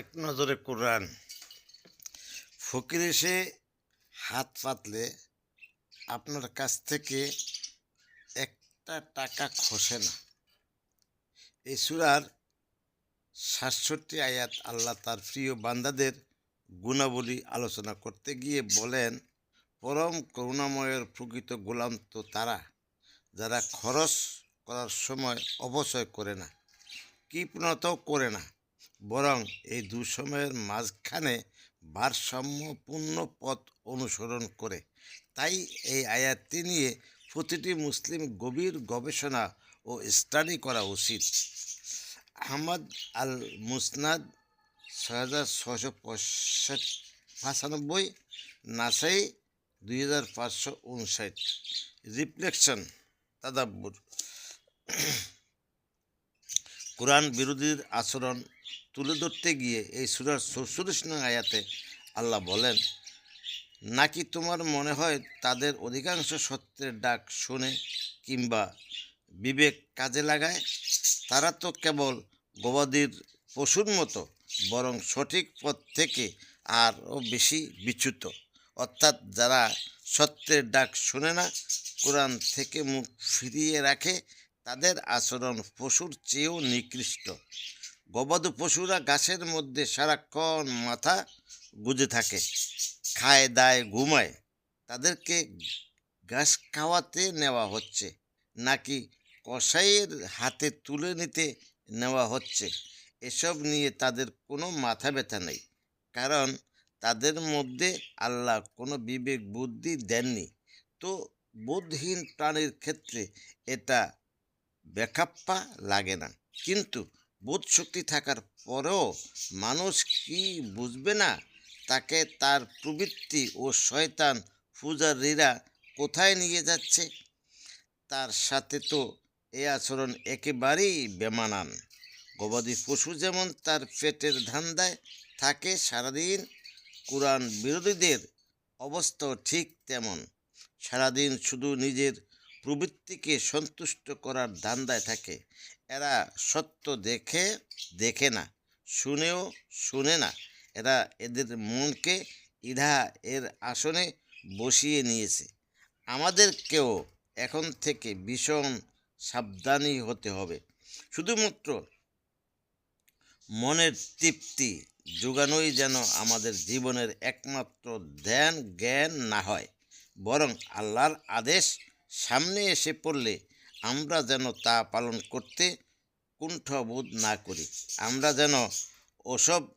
এক নজরে কোরআন। ফকির এসে হাত পাতলে আপনার কাছ থেকে একটা টাকা খসে না। এই সূরার ৬৭ আয়াত আল্লাহ তার প্রিয় বান্দাদের গুণাবলী আলোচনা করতে গিয়ে বলেন, পরম করুণাময়ের প্রকৃত গোলাম তো তারা যারা খরচ করার সময় অপচয় করে না, কৃপণতাও করে না, বরং এই দুঃসময়ের মাঝখানে ভারসাম্যপূর্ণ পথ অনুসরণ করে। তাই এই আয়াতটি নিয়ে প্রতিটি মুসলিম গভীর গবেষণা ও স্টাডি করা উচিত। আহমদ আল মুসনাদ ৬৬৫৯, নাসাই ২৫৫৯। রিফ্লেকশন, তাদাব্বুর। কোরআন বিরোধীর আচরণ তুলে ধরতে গিয়ে এই সূরার ৪৪ নং আয়াতে আল্লাহ বলেন, নাকি তোমার মনে হয় তাদের অধিকাংশ সত্যের ডাক শোনে কিংবা বিবেক কাজে লাগায়? তারা তো কেবল গবাদির পশুর মতো, বরং সঠিক পথ থেকে আরও বেশি বিচ্যুত। অর্থাৎ যারা সত্যের ডাক শোনে না, কোরআন থেকে মুখ ফিরিয়ে রাখে, তাদের আচরণ পশুর চেয়েও নিকৃষ্ট। গবাদি পশুরা ঘাসের মধ্যে সারাক্ষণ মাথা গুঁজে থাকে, খায় দায় ঘুমায়। তাদেরকে ঘাস খাওয়াতে নেওয়া হচ্ছে নাকি কসাইয়ের হাতে তুলে নিতে নেওয়া হচ্ছে, এসব নিয়ে তাদের কোনো মাথা ব্যথা নেই। কারণ তাদের মধ্যে আল্লাহ কোনো বিবেক বুদ্ধি দেননি। তো বোধহীন প্রাণীর ক্ষেত্রে এটা বেখাপ্পা লাগে না। কিন্তু বোধশক্তি থাকার পরেও মানুষ কি বুঝবে না তাকে তার প্রবৃত্তি ও শয়তান পূজারীরা কোথায় নিয়ে যাচ্ছে? তার সাথে তো এ আচরণ একেবারেই বেমানান। গবাদি পশু যেমন তার পেটের ধান্দায় থাকে সারাদিন, কোরআন বিরোধীদের অবস্থাও ঠিক তেমন। সারাদিন শুধু নিজের প্রবৃত্তিকে সন্তুষ্ট করার ধান্দায় থাকে। এরা সত্য দেখে না, শুনেও শুনে না। এরা এদের মনকে ইধা এর আসনে বসিয়ে নিয়েছে। আমাদেরকেও এখন থেকে ভীষণ সাবধানী হতে হবে। শুধুমাত্র মনের তৃপ্তি যোগানোই যেন আমাদের জীবনের একমাত্র ধ্যান জ্ঞান না হয়, বরং আল্লাহর আদেশ সামনে এসে পড়লে আমরা যেন তা পালন করতে কুণ্ঠাবোধ না করি। আমরা যেন ওসব